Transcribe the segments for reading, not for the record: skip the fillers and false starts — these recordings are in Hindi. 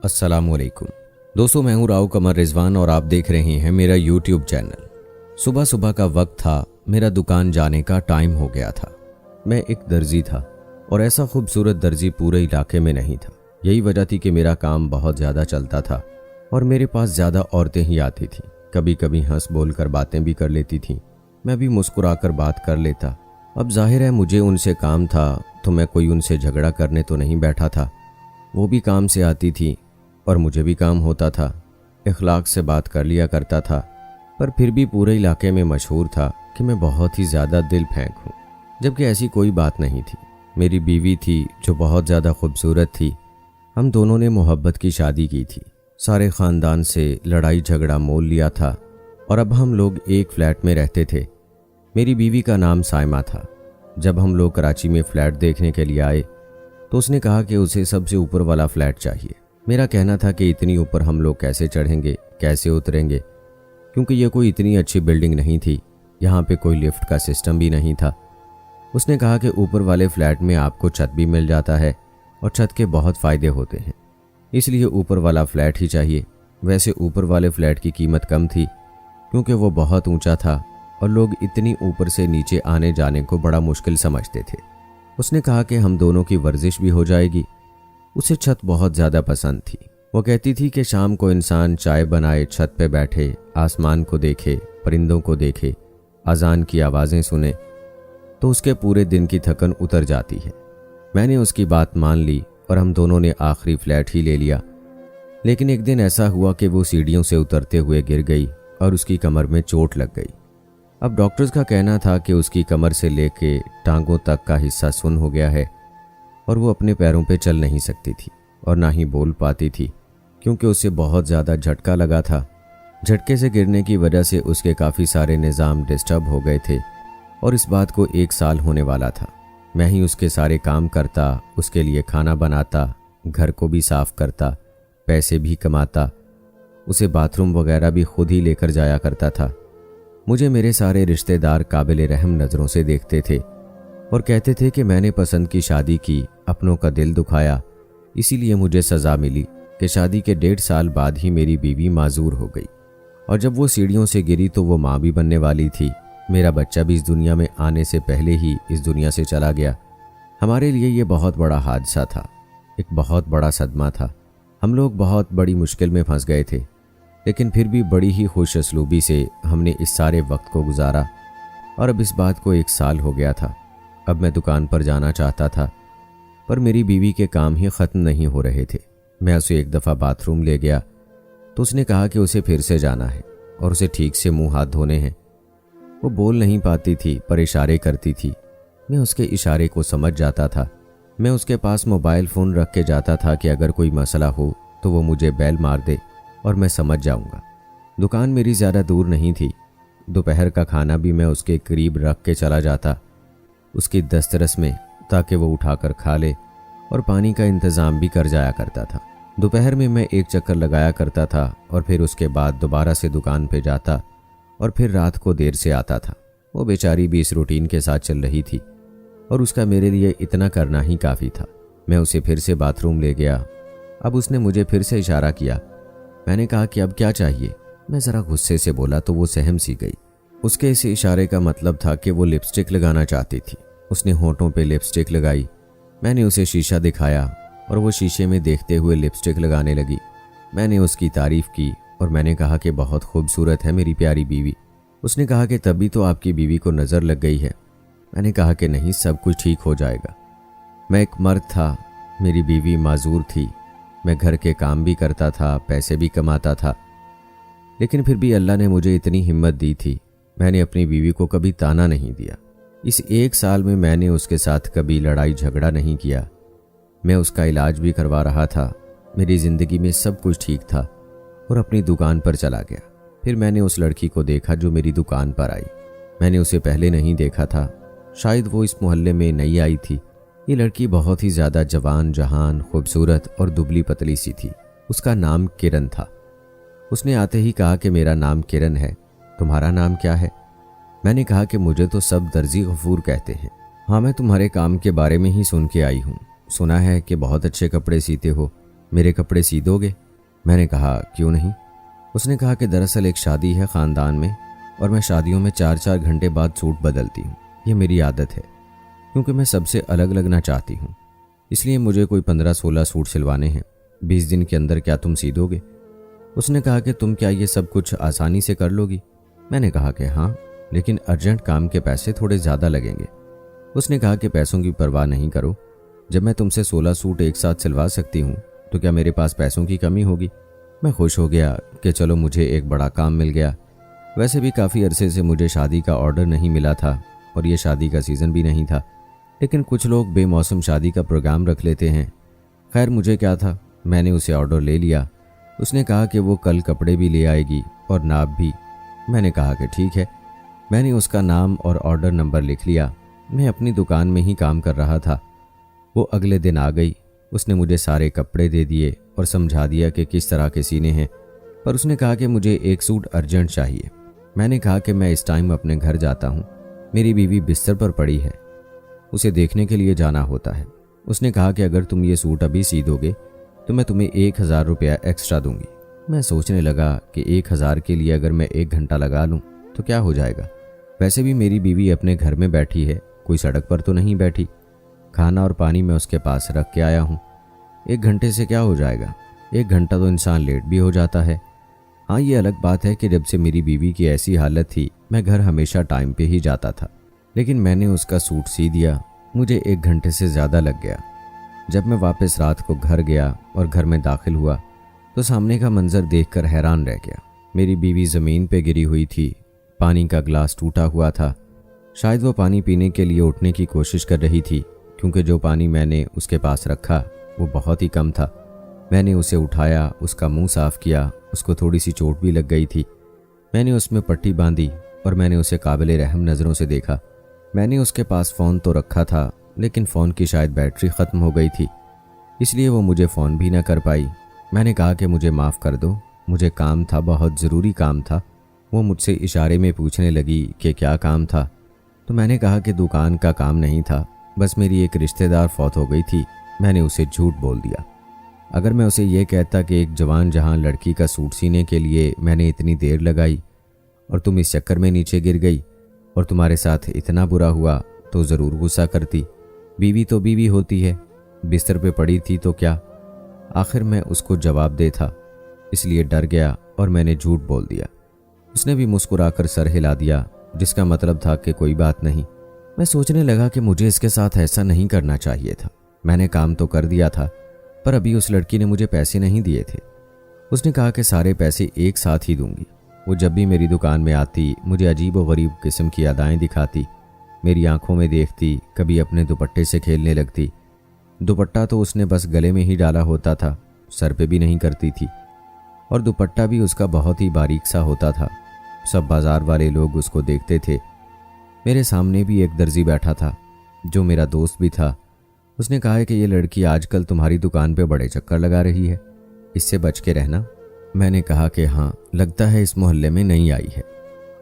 अस्सलामुअलैकुम दोस्तों, मैं हूं राव कमर रिजवान और आप देख रहे हैं मेरा यूट्यूब चैनल। सुबह सुबह का वक्त था, मेरा दुकान जाने का टाइम हो गया था। मैं एक दर्जी था और ऐसा खूबसूरत दर्जी पूरे इलाके में नहीं था। यही वजह थी कि मेरा काम बहुत ज़्यादा चलता था और मेरे पास ज़्यादा औरतें ही आती थीं। कभी कभी हंस बोल कर बातें भी कर लेती थीं, मैं भी मुस्कुरा कर बात कर लेता। अब जाहिर है मुझे उनसे काम था, तो मैं कोई उनसे झगड़ा करने तो नहीं बैठा था। वो भी काम से आती थी और मुझे भी काम होता था। इखलाक से बात कर लिया करता था, पर फिर भी पूरे इलाके में मशहूर था कि मैं बहुत ही ज़्यादा दिल फेंक हूँ, जबकि ऐसी कोई बात नहीं थी। मेरी बीवी थी जो बहुत ज़्यादा खूबसूरत थी। हम दोनों ने मोहब्बत की शादी की थी। सारे ख़ानदान से लड़ाई झगड़ा मोल लिया था और अब हम लोग एक फ्लैट में रहते थे। मेरी बीवी का नाम साइमा था। जब हम लोग कराची में फ़्लैट देखने के लिए आए तो उसने कहा कि उसे सबसे ऊपर वाला फ़्लैट चाहिए। मेरा कहना था कि इतनी ऊपर हम लोग कैसे चढ़ेंगे, कैसे उतरेंगे, क्योंकि यह कोई इतनी अच्छी बिल्डिंग नहीं थी। यहाँ पे कोई लिफ्ट का सिस्टम भी नहीं था। उसने कहा कि ऊपर वाले फ्लैट में आपको छत भी मिल जाता है और छत के बहुत फ़ायदे होते हैं, इसलिए ऊपर वाला फ्लैट ही चाहिए। वैसे ऊपर वाले फ्लैट की कीमत कम थी क्योंकि वो बहुत ऊंचा था और लोग इतनी ऊपर से नीचे आने जाने को बड़ा मुश्किल समझते थे। उसने कहा कि हम दोनों की वर्जिश भी हो जाएगी। उसे छत बहुत ज़्यादा पसंद थी। वो कहती थी कि शाम को इंसान चाय बनाए, छत पे बैठे, आसमान को देखे, परिंदों को देखे, अजान की आवाज़ें सुने तो उसके पूरे दिन की थकन उतर जाती है। मैंने उसकी बात मान ली और हम दोनों ने आखिरी फ्लैट ही ले लिया। लेकिन एक दिन ऐसा हुआ कि वो सीढ़ियों से उतरते हुए गिर गई और उसकी कमर में चोट लग गई। अब डॉक्टर्स का कहना था कि उसकी कमर से लेके टांगों तक का हिस्सा सुन्न हो गया है और वो अपने पैरों पे चल नहीं सकती थी और ना ही बोल पाती थी, क्योंकि उसे बहुत ज़्यादा झटका लगा था। झटके से गिरने की वजह से उसके काफ़ी सारे निज़ाम डिस्टर्ब हो गए थे और इस बात को 1 साल होने वाला था। मैं ही उसके सारे काम करता, उसके लिए खाना बनाता, घर को भी साफ़ करता, पैसे भी कमाता, उसे बाथरूम वगैरह भी खुद ही लेकर जाया करता था। मुझे मेरे सारे रिश्तेदार काबिल रहम नज़रों से देखते थे और कहते थे कि मैंने पसंद की शादी की, अपनों का दिल दुखाया, इसीलिए मुझे सज़ा मिली कि शादी के 1.5 साल बाद ही मेरी बीवी माजूर हो गई। और जब वो सीढ़ियों से गिरी तो वो माँ भी बनने वाली थी। मेरा बच्चा भी इस दुनिया में आने से पहले ही इस दुनिया से चला गया। हमारे लिए ये बहुत बड़ा हादसा था, एक बहुत बड़ा सदमा था। हम लोग बहुत बड़ी मुश्किल में फंस गए थे, लेकिन फिर भी बड़ी ही खुश असलूबी से हमने इस सारे वक्त को गुजारा। और अब इस बात को 1 साल हो गया था। अब मैं दुकान पर जाना चाहता था, पर मेरी बीवी के काम ही ख़त्म नहीं हो रहे थे। मैं उसे एक दफ़ा बाथरूम ले गया तो उसने कहा कि उसे फिर से जाना है और उसे ठीक से मुंह हाथ धोने हैं। वो बोल नहीं पाती थी पर इशारे करती थी। मैं उसके इशारे को समझ जाता था। मैं उसके पास मोबाइल फ़ोन रख के जाता था कि अगर कोई मसला हो तो वो मुझे बेल मार दे और मैं समझ जाऊँगा। दुकान मेरी ज़्यादा दूर नहीं थी। दोपहर का खाना भी मैं उसके करीब रख के चला जाता, उसकी दस्तरस में, ताकि वो उठाकर खा ले, और पानी का इंतज़ाम भी कर जाया करता था। दोपहर में मैं एक चक्कर लगाया करता था और फिर उसके बाद दोबारा से दुकान पे जाता और फिर रात को देर से आता था। वो बेचारी भी इस रूटीन के साथ चल रही थी और उसका मेरे लिए इतना करना ही काफ़ी था। मैं उसे फिर से बाथरूम ले गया। अब उसने मुझे फिर से इशारा किया। मैंने कहा कि अब क्या चाहिए। मैं ज़रा गुस्से से बोला तो वो सहम सी गई। उसके इस इशारे का मतलब था कि वो लिपस्टिक लगाना चाहती थी। उसने होठों पे लिपस्टिक लगाई। मैंने उसे शीशा दिखाया और वो शीशे में देखते हुए लिपस्टिक लगाने लगी। मैंने उसकी तारीफ़ की और मैंने कहा कि बहुत खूबसूरत है मेरी प्यारी बीवी। उसने कहा कि तभी तो आपकी बीवी को नज़र लग गई है। मैंने कहा कि नहीं, सब कुछ ठीक हो जाएगा। मैं एक मर्द था, मेरी बीवी माजूर थी। मैं घर के काम भी करता था, पैसे भी कमाता था, लेकिन फिर भी अल्लाह ने मुझे इतनी हिम्मत दी थी। मैंने अपनी बीवी को कभी ताना नहीं दिया। इस 1 साल में मैंने उसके साथ कभी लड़ाई झगड़ा नहीं किया। मैं उसका इलाज भी करवा रहा था। मेरी ज़िंदगी में सब कुछ ठीक था और अपनी दुकान पर चला गया। फिर मैंने उस लड़की को देखा जो मेरी दुकान पर आई। मैंने उसे पहले नहीं देखा था, शायद वो इस मोहल्ले में नई आई थी। ये लड़की बहुत ही ज़्यादा जवान, जहान, खूबसूरत और दुबली पतली सी थी। उसका नाम किरण था। उसने आते ही कहा कि मेरा नाम किरण है, तुम्हारा नाम क्या है? मैंने कहा कि मुझे तो सब दर्जी गफूर कहते हैं। हाँ, मैं तुम्हारे काम के बारे में ही सुन के आई हूँ। सुना है कि बहुत अच्छे कपड़े सीते हो। मेरे कपड़े सी दोगे? मैंने कहा क्यों नहीं। उसने कहा कि दरअसल एक शादी है ख़ानदान में और मैं शादियों में 4-4 घंटे बाद सूट बदलती हूँ। ये मेरी आदत है क्योंकि मैं सबसे अलग लगना चाहती हूँ, इसलिए मुझे कोई 15-16 सूट सिलवाने हैं। 20 दिन के अंदर क्या तुम सी दोगे? उसने कहा कि तुम क्या ये सब कुछ आसानी से कर लोगी? मैंने कहा कि हाँ, लेकिन अर्जेंट काम के पैसे थोड़े ज़्यादा लगेंगे। उसने कहा कि पैसों की परवाह नहीं करो, जब मैं तुमसे 16 सूट एक साथ सिलवा सकती हूँ तो क्या मेरे पास पैसों की कमी होगी? मैं खुश हो गया कि चलो मुझे एक बड़ा काम मिल गया। वैसे भी काफ़ी अरसे से मुझे शादी का ऑर्डर नहीं मिला था और ये शादी का सीज़न भी नहीं था, लेकिन कुछ लोग बेमौसम शादी का प्रोग्राम रख लेते हैं। खैर मुझे क्या था, मैंने उसे ऑर्डर ले लिया। उसने कहा कि वो कल कपड़े भी ले आएगी और नाप भी। मैंने कहा कि ठीक है। मैंने उसका नाम और ऑर्डर नंबर लिख लिया। मैं अपनी दुकान में ही काम कर रहा था। वो अगले दिन आ गई। उसने मुझे सारे कपड़े दे दिए और समझा दिया कि किस तरह के सीने हैं, पर उसने कहा कि मुझे एक सूट अर्जेंट चाहिए। मैंने कहा कि मैं इस टाइम अपने घर जाता हूँ, मेरी बीवी बिस्तर पर पड़ी है, उसे देखने के लिए जाना होता है। उसने कहा कि अगर तुम ये सूट अभी सी दोगे तो मैं तुम्हें 1000 रुपया एक्स्ट्रा दूंगी। मैं सोचने लगा कि 1000 के लिए अगर मैं 1 घंटा लगा लूँ तो क्या हो जाएगा। वैसे भी मेरी बीवी अपने घर में बैठी है, कोई सड़क पर तो नहीं बैठी। खाना और पानी मैं उसके पास रख के आया हूँ। 1 घंटे से क्या हो जाएगा? 1 घंटा तो इंसान लेट भी हो जाता है। हाँ, ये अलग बात है कि जब से मेरी बीवी की ऐसी हालत थी मैं घर हमेशा टाइम पे ही जाता था, लेकिन मैंने उसका सूट सी दिया। मुझे 1 घंटे से ज़्यादा लग गया। जब मैं वापस रात को घर गया और घर में दाखिल हुआ तो सामने का मंजर देखकर हैरान रह गया। मेरी बीवी ज़मीन पे गिरी हुई थी, पानी का ग्लास टूटा हुआ था। शायद वो पानी पीने के लिए उठने की कोशिश कर रही थी, क्योंकि जो पानी मैंने उसके पास रखा वो बहुत ही कम था। मैंने उसे उठाया, उसका मुंह साफ़ किया। उसको थोड़ी सी चोट भी लग गई थी। मैंने उसमें पट्टी बांधी और मैंने उसे काबिले रहम नज़रों से देखा। मैंने उसके पास फ़ोन तो रखा था, लेकिन फ़ोन की शायद बैटरी ख़त्म हो गई थी, इसलिए वो मुझे फ़ोन भी ना कर पाई। मैंने कहा कि मुझे माफ़ कर दो, मुझे काम था, बहुत ज़रूरी काम था। वो मुझसे इशारे में पूछने लगी कि क्या काम था, तो मैंने कहा कि दुकान का काम नहीं था, बस मेरी एक रिश्तेदार फौत हो गई थी। मैंने उसे झूठ बोल दिया। अगर मैं उसे ये कहता कि एक जवान जहां लड़की का सूट सीने के लिए मैंने इतनी देर लगाई और तुम इस चक्कर में नीचे गिर गई और तुम्हारे साथ इतना बुरा हुआ, तो ज़रूर गुस्सा करती। बीवी तो बीवी होती है, बिस्तर पे पड़ी थी तो क्या। आखिर मैं उसको जवाब दे था, इसलिए डर गया और मैंने झूठ बोल दिया। उसने भी मुस्कुराकर सर हिला दिया, जिसका मतलब था कि कोई बात नहीं। मैं सोचने लगा कि मुझे इसके साथ ऐसा नहीं करना चाहिए था। मैंने काम तो कर दिया था, पर अभी उस लड़की ने मुझे पैसे नहीं दिए थे। उसने कहा कि सारे पैसे एक साथ ही दूंगी। वो जब भी मेरी दुकान में आती मुझे अजीब व गरीब किस्म की अदाएं दिखाती, मेरी आंखों में देखती, कभी अपने दुपट्टे से खेलने लगती। दुपट्टा तो उसने बस गले में ही डाला होता था, सर पे भी नहीं करती थी, और दुपट्टा भी उसका बहुत ही बारीक सा होता था। सब बाजार वाले लोग उसको देखते थे। मेरे सामने भी एक दर्जी बैठा था जो मेरा दोस्त भी था। उसने कहा है कि ये लड़की आजकल तुम्हारी दुकान पे बड़े चक्कर लगा रही है, इससे बच के रहना। मैंने कहा कि हाँ, लगता है इस मोहल्ले में नई आई है।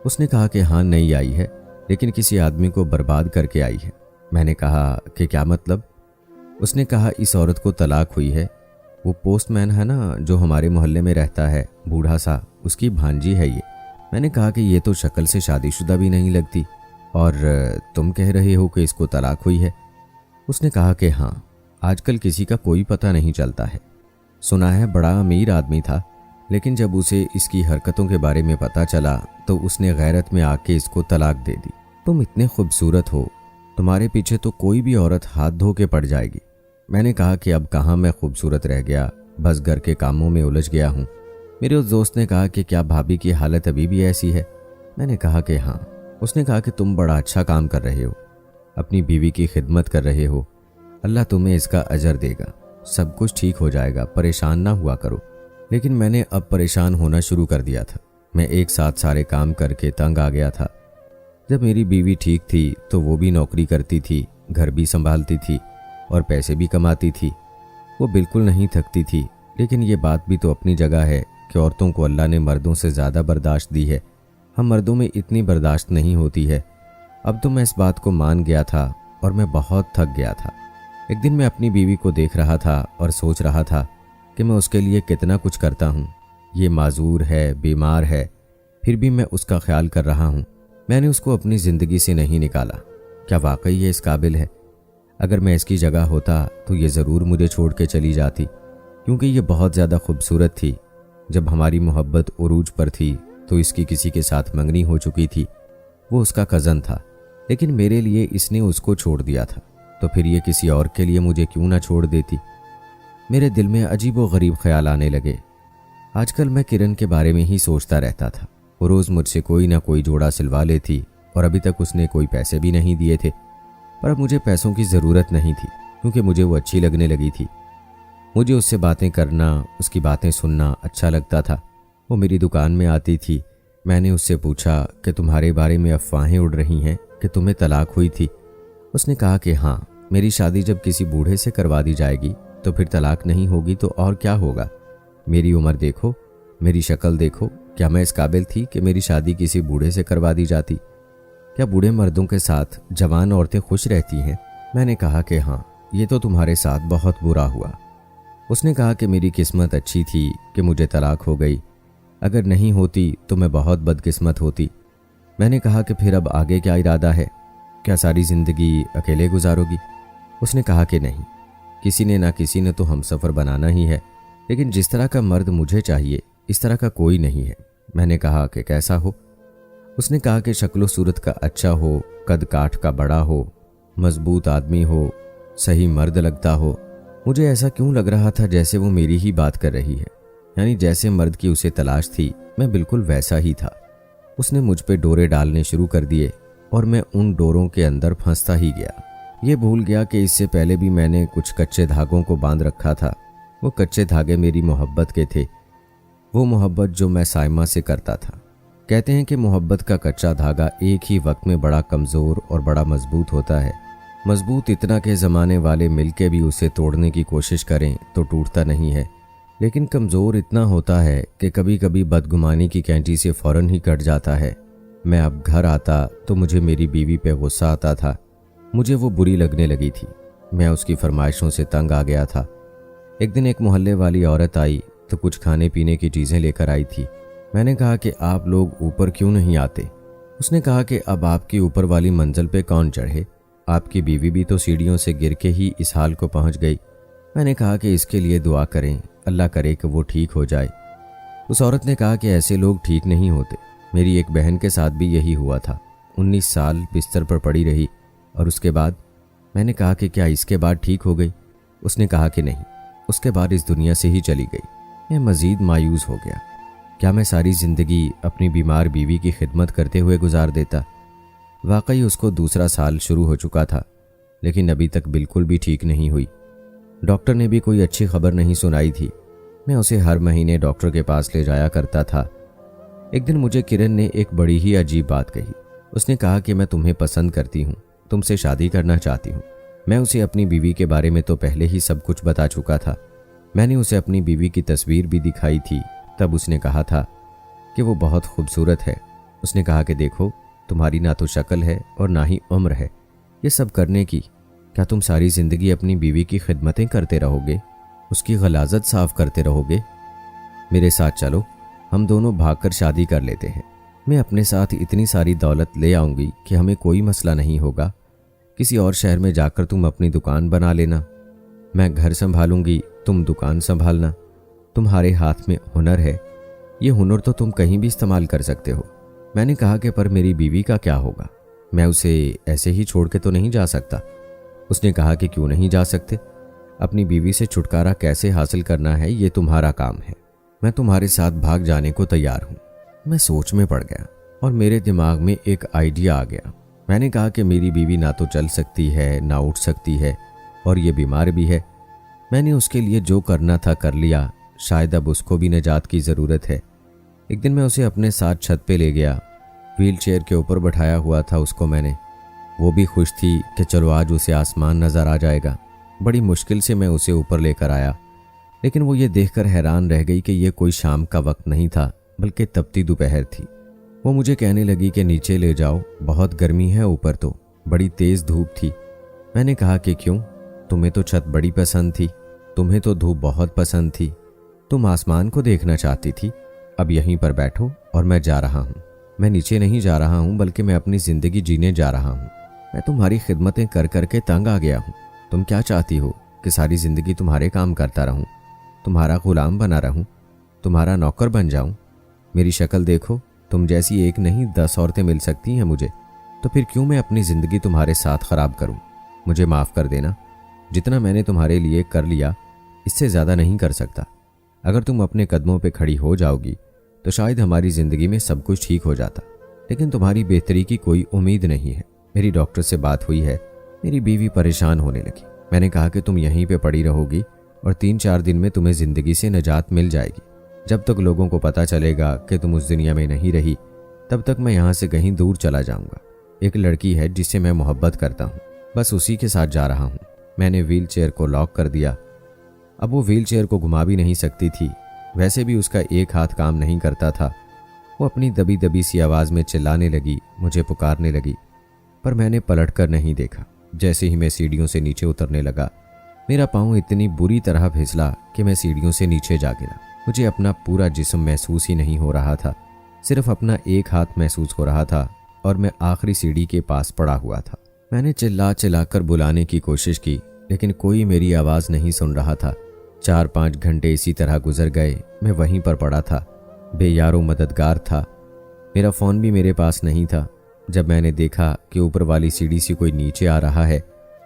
उसने कहा कि हाँ नई आई है, लेकिन किसी आदमी को बर्बाद करके आई है। मैंने कहा कि क्या मतलब? उसने कहा इस औरत को तलाक हुई है। वो पोस्टमैन है ना जो हमारे मोहल्ले में रहता है, बूढ़ा सा, उसकी भांजी है ये। मैंने कहा कि ये तो शक्ल से शादीशुदा भी नहीं लगती, और तुम कह रहे हो कि इसको तलाक हुई है। उसने कहा कि हाँ, आजकल किसी का कोई पता नहीं चलता है। सुना है बड़ा अमीर आदमी था, लेकिन जब उसे इसकी हरकतों के बारे में पता चला तो उसने गैरत में आके इसको तलाक दे दी। तुम इतने खूबसूरत हो, तुम्हारे पीछे तो कोई भी औरत हाथ धो के पड़ जाएगी। मैंने कहा कि अब कहाँ मैं खूबसूरत रह गया, बस घर के कामों में उलझ गया हूँ। मेरे उस दोस्त ने कहा कि क्या भाभी की हालत अभी भी ऐसी है? मैंने कहा कि हाँ। उसने कहा कि तुम बड़ा अच्छा काम कर रहे हो, अपनी बीवी की खिदमत कर रहे हो, अल्लाह तुम्हें इसका अजर देगा, सब कुछ ठीक हो जाएगा, परेशान ना हुआ करो। लेकिन मैंने अब परेशान होना शुरू कर दिया था। मैं एक साथ सारे काम करके तंग आ गया था। जब मेरी बीवी ठीक थी तो वो भी नौकरी करती थी, घर भी संभालती थी और पैसे भी कमाती थी। वो बिल्कुल नहीं थकती थी। लेकिन ये बात भी तो अपनी जगह है कि औरतों को अल्लाह ने मर्दों से ज़्यादा बर्दाश्त दी है, हम मर्दों में इतनी बर्दाश्त नहीं होती है। अब तो मैं इस बात को मान गया था और मैं बहुत थक गया था। एक दिन मैं अपनी बीवी को देख रहा था और सोच रहा था कि मैं उसके लिए कितना कुछ करता हूँ। ये माजूर है, बीमार है, फिर भी मैं उसका ख्याल कर रहा हूँ। मैंने उसको अपनी ज़िंदगी से नहीं निकाला। क्या वाकई ये इस काबिल है? अगर मैं इसकी जगह होता तो ये ज़रूर मुझे छोड़ के चली जाती, क्योंकि ये बहुत ज़्यादा खूबसूरत थी। जब हमारी मोहब्बत उरूज पर थी तो इसकी किसी के साथ मंगनी हो चुकी थी। वो उसका कज़न था, लेकिन मेरे लिए इसने उसको छोड़ दिया था, तो फिर ये किसी और के लिए मुझे क्यों ना छोड़ देती। मेरे दिल में अजीबो गरीब ख्याल आने लगे। आजकल मैं किरण के बारे में ही सोचता रहता था। वो रोज़ मुझसे कोई ना कोई जोड़ा सिलवा लेती और अभी तक उसने कोई पैसे भी नहीं दिए थे। पर अब मुझे पैसों की ज़रूरत नहीं थी, क्योंकि मुझे वो अच्छी लगने लगी थी। मुझे उससे बातें करना, उसकी बातें सुनना अच्छा लगता था। वो मेरी दुकान में आती थी। मैंने उससे पूछा कि तुम्हारे बारे में अफवाहें उड़ रही हैं कि तुम्हें तलाक हुई थी। उसने कहा कि हाँ, मेरी शादी जब किसी बूढ़े से करवा दी जाएगी तो फिर तलाक नहीं होगी तो और क्या होगा। मेरी उम्र देखो, मेरी शक्ल देखो, क्या मैं इस काबिल थी कि मेरी शादी किसी बूढ़े से करवा दी जाती? क्या बूढ़े मर्दों के साथ जवान औरतें खुश रहती हैं? मैंने कहा कि हाँ, ये तो तुम्हारे साथ बहुत बुरा हुआ। उसने कहा कि मेरी किस्मत अच्छी थी कि मुझे तलाक हो गई, अगर नहीं होती तो मैं बहुत बदकिस्मत होती। मैंने कहा कि फिर अब आगे क्या इरादा है? क्या सारी ज़िंदगी अकेले गुजारोगी? उसने कहा कि नहीं, किसी ने ना किसी ने तो हम सफ़र बनाना ही है, लेकिन जिस तरह का मर्द मुझे चाहिए इस तरह का कोई नहीं है। मैंने कहा कि कैसा हो? उसने कहा कि शक्लो सूरत का अच्छा हो, कद काठ का बड़ा हो, मजबूत आदमी हो, सही मर्द लगता हो। मुझे ऐसा क्यों लग रहा था जैसे वो मेरी ही बात कर रही है, यानी जैसे मर्द की उसे तलाश थी मैं बिल्कुल वैसा ही था। उसने मुझ पे डोरे डालने शुरू कर दिए और मैं उन डोरों के अंदर फंसता ही गया। ये भूल गया कि इससे पहले भी मैंने कुछ कच्चे धागों को बांध रखा था। वो कच्चे धागे मेरी मोहब्बत के थे, वो मोहब्बत जो मैं साइमा से करता था। कहते हैं कि मोहब्बत का कच्चा धागा एक ही वक्त में बड़ा कमज़ोर और बड़ा मजबूत होता है। मजबूत इतना कि ज़माने वाले मिलके भी उसे तोड़ने की कोशिश करें तो टूटता नहीं है, लेकिन कमज़ोर इतना होता है कि कभी कभी बदगुमानी की कैंची से फ़ौरन ही कट जाता है। मैं अब घर आता तो मुझे मेरी बीवी पे गुस्सा आता था। मुझे वो बुरी लगने लगी थी। मैं उसकी फरमाइशों से तंग आ गया था। एक दिन एक मोहल्ले वाली औरत आई तो कुछ खाने पीने की चीज़ें लेकर आई थी। मैंने कहा कि आप लोग ऊपर क्यों नहीं आते? उसने कहा कि अब आपकी ऊपर वाली मंजिल पे कौन चढ़े? आपकी बीवी भी तो सीढ़ियों से गिर के ही इस हाल को पहुंच गई। मैंने कहा कि इसके लिए दुआ करें, अल्लाह करे कि वो ठीक हो जाए। उस औरत ने कहा कि ऐसे लोग ठीक नहीं होते। मेरी एक बहन के साथ भी यही हुआ था। 19 साल बिस्तर पर पड़ी रही और उसके बाद? मैंने कहा कि क्या इसके बाद ठीक हो गई? उसने कहा कि नहीं, उसके बाद इस दुनिया से ही चली गई। मैं मज़ीद मायूस हो गया। क्या मैं सारी ज़िंदगी अपनी बीमार बीवी की खिदमत करते हुए गुजार देता? वाकई उसको दूसरा साल शुरू हो चुका था, लेकिन अभी तक बिल्कुल भी ठीक नहीं हुई। डॉक्टर ने भी कोई अच्छी खबर नहीं सुनाई थी। मैं उसे हर महीने डॉक्टर के पास ले जाया करता था। एक दिन मुझे किरण ने एक बड़ी ही अजीब बात कही। उसने कहा कि मैं तुम्हें पसंद करती हूँ, तुमसे शादी करना चाहती हूँ। मैं उसे अपनी बीवी के बारे में तो पहले ही सब कुछ बता चुका था। मैंने उसे अपनी बीवी की तस्वीर भी दिखाई थी। तब उसने कहा था कि वो बहुत खूबसूरत है। उसने कहा कि देखो, तुम्हारी ना तो शक्ल है और ना ही उम्र है ये सब करने की। क्या तुम सारी ज़िंदगी अपनी बीवी की खिदमतें करते रहोगे, उसकी गलाजत साफ करते रहोगे? मेरे साथ चलो, हम दोनों भागकर शादी कर लेते हैं। मैं अपने साथ इतनी सारी दौलत ले आऊँगी कि हमें कोई मसला नहीं होगा। किसी और शहर में जाकर तुम अपनी दुकान बना लेना, मैं घर संभालूंगी, तुम दुकान संभालना। तुम्हारे हाथ में हुनर है, ये हुनर तो तुम कहीं भी इस्तेमाल कर सकते हो। मैंने कहा कि पर मेरी बीवी का क्या होगा? मैं उसे ऐसे ही छोड़ के तो नहीं जा सकता। उसने कहा कि क्यों नहीं जा सकते? अपनी बीवी से छुटकारा कैसे हासिल करना है ये तुम्हारा काम है। मैं तुम्हारे साथ भाग जाने को तैयार हूँ। मैं सोच में पड़ गया और मेरे दिमाग में एक आइडिया आ गया। मैंने कहा कि मेरी बीवी ना तो चल सकती है, ना उठ सकती है और ये बीमार भी है। मैंने उसके लिए जो करना था कर लिया, शायद अब उसको भी निजात की ज़रूरत है। एक दिन मैं उसे अपने साथ छत पे ले गया। व्हील चेयर के ऊपर बैठाया हुआ था उसको मैंने। वो भी खुश थी कि चलो आज उसे आसमान नज़र आ जाएगा। बड़ी मुश्किल से मैं उसे ऊपर लेकर आया, लेकिन वो ये देखकर हैरान रह गई कि ये कोई शाम का वक्त नहीं था, बल्कि तपती दोपहर थी। वो मुझे कहने लगी कि नीचे ले जाओ, बहुत गर्मी है ऊपर, तो बड़ी तेज़ धूप थी। मैंने कहा कि क्यों? तुम्हें तो छत बड़ी पसंद थी, तुम्हें तो धूप बहुत पसंद थी। तुम आसमान को देखना चाहती थी, अब यहीं पर बैठो और मैं जा रहा हूँ। मैं नीचे नहीं जा रहा हूँ, बल्कि मैं अपनी जिंदगी जीने जा रहा हूँ। मैं तुम्हारी खिदमतें कर करके तंग आ गया हूँ। तुम क्या चाहती हो कि सारी जिंदगी तुम्हारे काम करता रहूं, तुम्हारा गुलाम बना रहूं, तुम्हारा नौकर बन जाऊं? मेरी शक्ल देखो, तुम जैसी एक नहीं 10 औरतें मिल सकती हैं मुझे, तो फिर क्यों मैं अपनी जिंदगी तुम्हारे साथ खराब करूं? मुझे माफ कर देना, जितना मैंने तुम्हारे लिए कर लिया इससे ज्यादा नहीं कर सकता। अगर तुम अपने कदमों पे खड़ी हो जाओगी तो शायद हमारी जिंदगी में सब कुछ ठीक हो जाता, लेकिन तुम्हारी बेहतरी की कोई उम्मीद नहीं है। मेरी डॉक्टर से बात हुई है, मेरी बीवी परेशान होने लगी। मैंने कहा कि तुम यहीं पे पड़ी रहोगी और 3-4 दिन में तुम्हें जिंदगी से निजात मिल जाएगी। जब तक लोगों को पता चलेगा कि तुम उस दुनिया में नहीं रही, तब तक मैं यहाँ से कहीं दूर चला जाऊंगा। एक लड़की है जिससे मैं मोहब्बत करता हूँ, बस उसी के साथ जा रहा हूँ। मैंने व्हील चेयर को लॉक कर दिया। अब वो व्हील चेयर को घुमा भी नहीं सकती थी, वैसे भी उसका एक हाथ काम नहीं करता था। वो अपनी दबी दबी सी आवाज़ में चिल्लाने लगी, मुझे पुकारने लगी, पर मैंने पलट कर नहीं देखा। जैसे ही मैं सीढ़ियों से नीचे उतरने लगा, मेरा पाँव इतनी बुरी तरह फिसला कि मैं सीढ़ियों से नीचे जा गिरा। मुझे अपना पूरा जिस्म महसूस ही नहीं हो रहा था, सिर्फ अपना एक हाथ महसूस हो रहा था और मैं आखिरी सीढ़ी के पास पड़ा हुआ था। मैंने चिल्ला चिल्लाकर बुलाने की कोशिश की, लेकिन कोई मेरी आवाज़ नहीं सुन रहा था। 4-5 घंटे इसी तरह गुजर गए। मैं वहीं पर पड़ा था, बेयारो मददगार था। मेरा फ़ोन भी मेरे पास नहीं था। जब मैंने देखा कि ऊपर वाली सीढ़ी से कोई नीचे आ रहा है,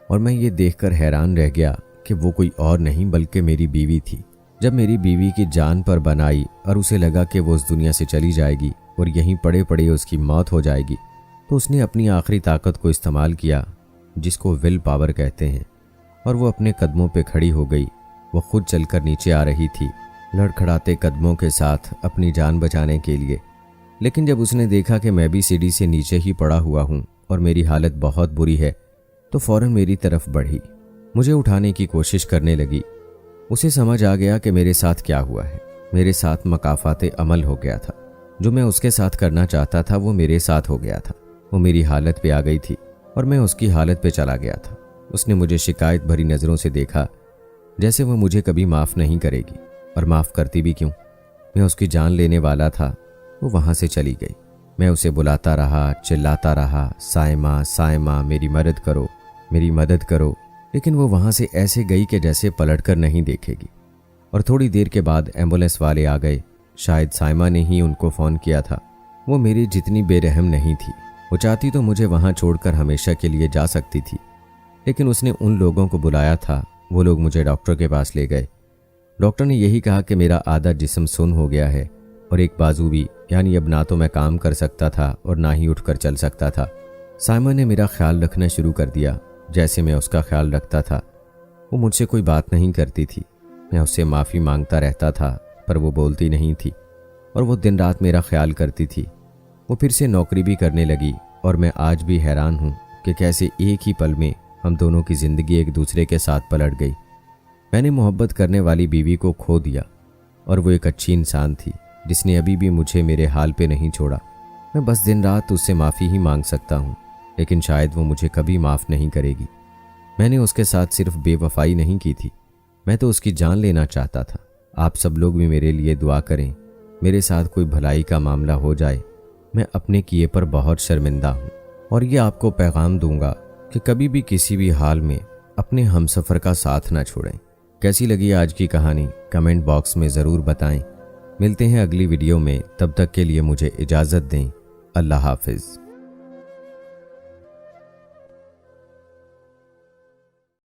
और मैं ये देखकर हैरान रह गया कि वो कोई और नहीं बल्कि मेरी बीवी थी। जब मेरी बीवी की जान पर बनाई और उसे लगा कि वो उस दुनिया से चली जाएगी और यहीं पड़े पड़े उसकी मौत हो जाएगी, तो उसने अपनी आखिरी ताकत को इस्तेमाल किया, जिसको विल पावर कहते हैं, और वो अपने कदमों पे खड़ी हो गई। वो खुद चलकर नीचे आ रही थी, लड़खड़ाते कदमों के साथ अपनी जान बचाने के लिए। लेकिन जब उसने देखा कि मैं भी सीढ़ी से नीचे ही पड़ा हुआ हूँ और मेरी हालत बहुत बुरी है, तो फौरन मेरी तरफ बढ़ी, मुझे उठाने की कोशिश करने लगी। उसे समझ आ गया कि मेरे साथ क्या हुआ है। मेरे साथ मकाफाते अमल हो गया था। जो मैं उसके साथ करना चाहता था वो मेरे साथ हो गया था। वो मेरी हालत पे आ गई थी और मैं उसकी हालत पे चला गया था। उसने मुझे शिकायत भरी नज़रों से देखा, जैसे वो मुझे कभी माफ़ नहीं करेगी, और माफ़ करती भी क्यों? मैं उसकी जान लेने वाला था। वो वहाँ से चली गई। मैं उसे बुलाता रहा, चिल्लाता रहा, सायमा सायमा, मेरी मदद करो, मेरी मदद करो, लेकिन वो वहाँ से ऐसे गई कि जैसे पलटकर नहीं देखेगी। और थोड़ी देर के बाद एम्बुलेंस वाले आ गए। शायद सायमा ने ही उनको फ़ोन किया था। वो मेरी जितनी बेरहम नहीं थी। वो चाहती तो मुझे वहाँ छोड़कर हमेशा के लिए जा सकती थी, लेकिन उसने उन लोगों को बुलाया था। वो लोग मुझे डॉक्टर के पास ले गए। डॉक्टर ने यही कहा कि मेरा आधा जिस्म सुन्न हो गया है और एक बाजू भी, यानी अब ना तो मैं काम कर सकता था और ना ही उठकर चल सकता था। सायमा ने मेरा ख्याल रखना शुरू कर दिया, जैसे मैं उसका ख्याल रखता था। वो मुझसे कोई बात नहीं करती थी। मैं उससे माफ़ी मांगता रहता था, पर वो बोलती नहीं थी, और वो दिन रात मेरा ख्याल करती थी। वो फिर से नौकरी भी करने लगी, और मैं आज भी हैरान हूँ कि कैसे एक ही पल में हम दोनों की ज़िंदगी एक दूसरे के साथ पलट गई। मैंने मोहब्बत करने वाली बीवी को खो दिया, और वो एक अच्छी इंसान थी जिसने अभी भी मुझे मेरे हाल पे नहीं छोड़ा। मैं बस दिन रात उससे माफ़ी ही मांग सकता हूँ, लेकिन शायद वो मुझे कभी माफ़ नहीं करेगी। मैंने उसके साथ सिर्फ बेवफाई नहीं की थी, मैं तो उसकी जान लेना चाहता था। आप सब लोग भी मेरे लिए दुआ करें, मेरे साथ कोई भलाई का मामला हो जाए। मैं अपने किए पर बहुत शर्मिंदा हूँ, और ये आपको पैगाम दूंगा कि कभी भी किसी भी हाल में अपने हमसफ़र का साथ ना छोड़ें। कैसी लगी आज की कहानी कमेंट बॉक्स में ज़रूर बताएं। मिलते हैं अगली वीडियो में, तब तक के लिए मुझे इजाज़त दें। अल्लाह हाफिज़।